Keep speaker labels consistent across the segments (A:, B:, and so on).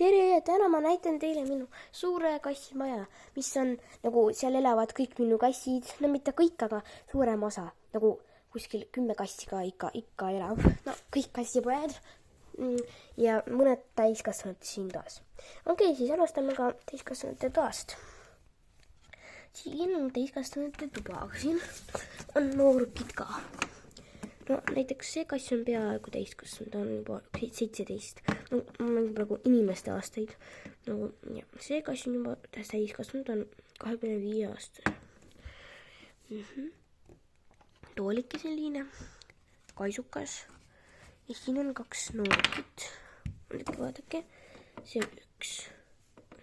A: tere, täna ma näitan teile minu suure kassimaja, mis on nagu seal elavad kõik minu kassid, no mitte kõik, aga suurem osa, nagu kuskil 10 kassi ka ikka elab. No kõik kassipojad ja mõned täiskasvanud siin taas. Okei, siis alustame ka täiskasvanute toast. Siin on täiskasvanute tuba, aga siin on noorukid ka. No näiteks see kass on peaaegu täiskasvanud, ta on juba 17. No ma olen praegu inimeste aastaid. No, ja, see kass on juba täiskasvanud, on 25 aastane. Tooliki selline, kaisukas. Ja siin on 2 noorukit. Vaadake, see on üks.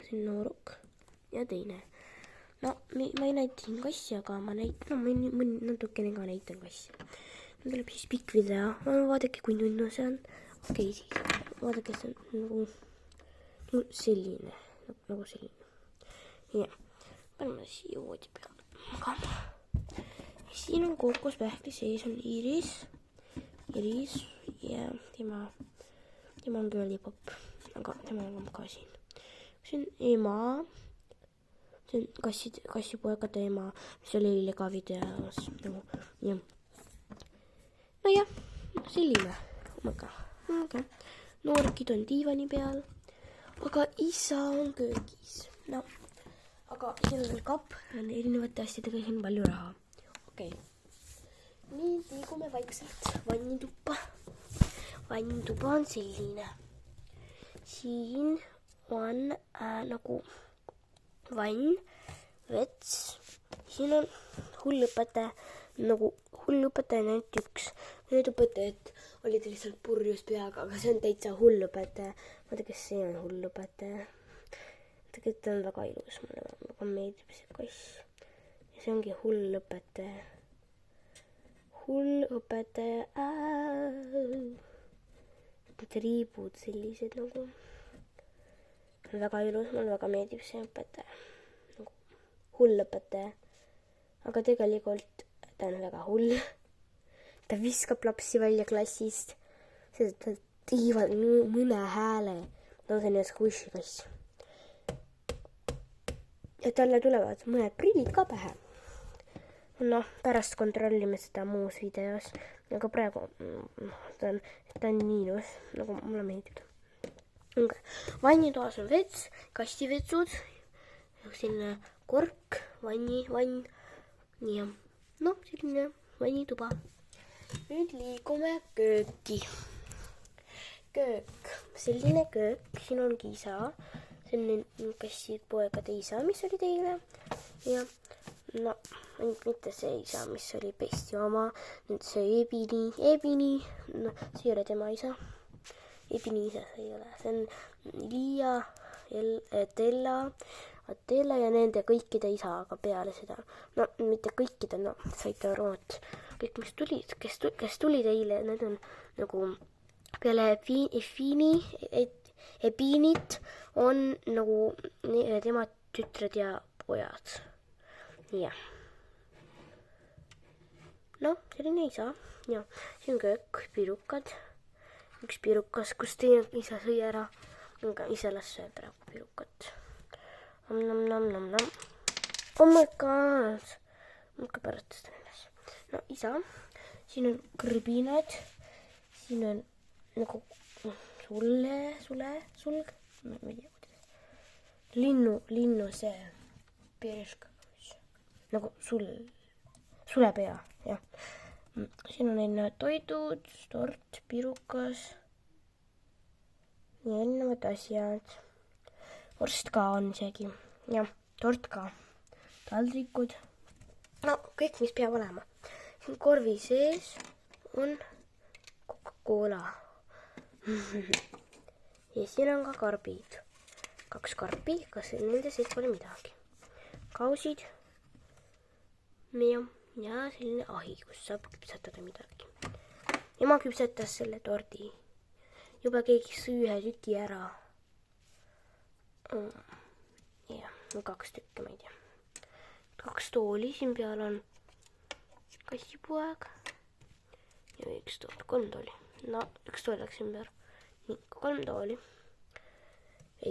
A: See on nooruk ja teine. No, ma ei näita siin kassi, aga ma natukene ka näitan kassi. Nüüd tuleb siis pikk video. Vaadake, kui nunnu see on. Okei, siis vaadake, see on nagu selline. Nagu selline. Ja, paneme siia voodi peale magama. Siin on kookospähkli, sees on Iris ja tema on köölipopp, aga tema on ka siin. See on ema, see on kassipoegade ema, mis oli eile ka videos. Nagu, jah. No jah, selline. Okay. Noorukid on diivani peal, aga isa on köögis. No, aga siin on veel kapp, on erinevate asjadega, siin on palju raha. Okei. Nüüd liigume vaikselt vannituppa. Vannituba on selline. Siin on nagu vann, vets. Siin on hullõpetaja, nagu hullõpetaja on ainult üks. Need õpetajad olid lihtsalt purjus peaga, aga see on täitsa hullõpetaja. Ma tea, kes see on hullõpetaja. Tegelikult ta on väga ilus, mulle väga meeldib see kass. Ja see ongi hullõpetaja. Hullõpetaja. Need riibud sellised nagu. On väga ilus, mulle väga meeldib see õpetaja. Nagu hullõpetaja. Aga tegelikult ta on väga hull. Ta viskab lapsi välja klassist. Ta tiivad mõne hääle. No see on just kussikass. Ja talle tulevad mõned prillid ka pähe. No, pärast kontrollime seda muus videos. Aga praegu ta on nii ilus, nagu mulle meeldib. Okay. Vannitoas on vets, kassivetsud, selline kork, vann. Ja, no, selline vannituba. Nüüd liigume kööki. Köök. Selline köök. Siin on isa. See on kassipoegade isa, mis oli teile. Ja, no, mitte see isa, mis oli Pesti oma. Nüüd see Ebini. No, see ei ole tema isa. Ebini isa see ei ole. See on Liia, Atella ja nende kõikide isa, aga peale seda. No, mitte kõikide, no, saite aru, et kõik, mis tulid, kes tulid eile, need on nagu peale Ebinit on nagu tema tütred ja pojad. Jah. No, selline isa. Ja, siin on köök, pirukad. Üks pirukas, kus teine isa sõi ära. Aga isa las söö praegu pirukat. Nam. Oh my god. Mõnka pärast seda üles. No, isa. Siin on kõrbinad. Siin on nagu sulg. Ma ei tea, kuidas. Linnu see pereška. Nagu sulepea, jah. Siin on erinevad toidud, tort, pirukas ja erinevad asjad. Vorst ka on isegi. Ja, tort ka. Taldrikud. No, kõik, mis peab olema. Siin korvi sees on Coca-Cola. Ja siin on ka karbid. 2 karpi, kas nende sees pole midagi. Kausid. Ja selline ahi, kus saab küpsetada midagi. Ema küpsetas selle tordi. Juba keegi sõi 1 tüki ära. Ja, 2 tükki, ma ei tea. 2 tooli, siin peal on kassipoeg. Ja 1 tool, 3 tooli. No, 1 tool läks ümber. Nii, 3 tooli.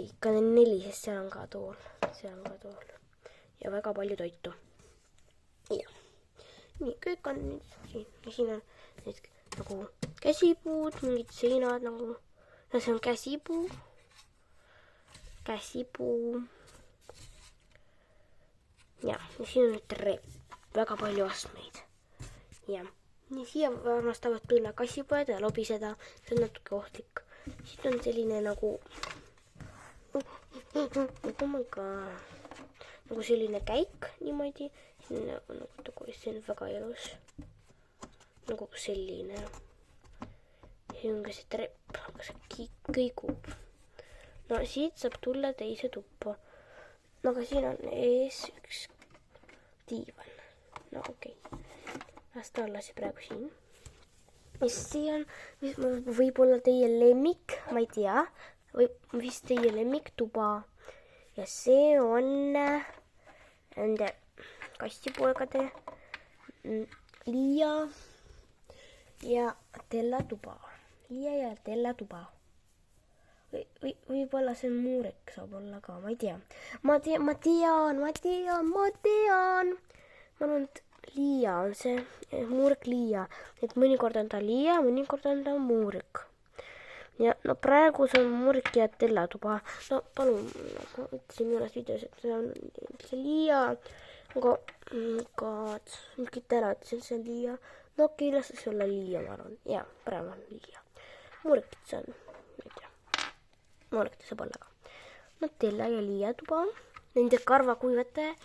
A: ikka 4, sest seal on ka tool. Ja väga palju toitu. Ja. Nii, kõik on nüüd siin. Ja siin on need nagu käsipuud, mingid seinad nagu. No see on käsipuu. Ja siin on nüüd trepp. Väga palju astmeid. Ja. Nii siia armastavad tulla kassipojad ja lobiseda. See on natuke ohtlik. Siit on selline nagu oh my god. Nagu selline käik niimoodi. See on väga ilus. Nagu selline. Siin on ka see trepp, aga see kõigub. No siit saab tulla teise tuppa. No aga siin on ees üks diivan. No okei. Las ta olla see praegu siin. Ja see on võib-olla teie lemmik, ma ei tea. Või vist teie lemmiktuba. Ja see on nende kassipoegade Liia ja Tella tuba. Liia ja Tella tuba. Võib-olla see Muurek saab olla ka, ma ei tea. Ma tean. Ma arvan, et Liia on see, Muurek Liia. Et mõnikord on ta Liia, mõnikord on ta Muurek. Ja no praegu see on Muurek ja Tella tuba. No palun, ma ütlesin mõnes videos, et see on see Liia. Aga mingi täna ütlesin, see on Liia. No okei, las see olla Liia, ma arvan. Ja, praegu on Liia. Muurek see on, ma ei tea. Muurek ta saab olla ka. No Tella ja Liia tuba. Nende karvakuivataja.